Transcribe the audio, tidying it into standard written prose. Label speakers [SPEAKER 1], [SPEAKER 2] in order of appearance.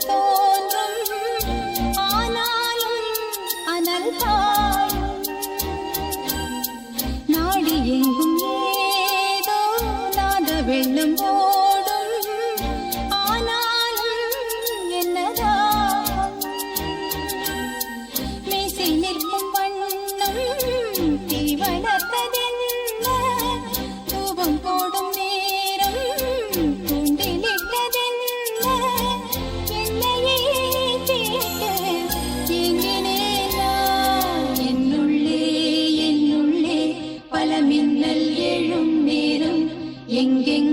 [SPEAKER 1] தோன்றும் ஆனாலும் அனல் பாயும் நாடி எங்கும் ஏதோ நாத வெள்ளம் ஓடும் ஆனாலும் என்னதான் மீசை நிற்கும் வண்ணம் தீ வளர்த்ததென்ன தூபம் போடும் நேரம் தூண்டிலிட்டதென்ன என்னையே கேட்டு ஏங்கினேனா என்னுள்ளே பல மின்னல் எழும் நேரம் எங்கெங்க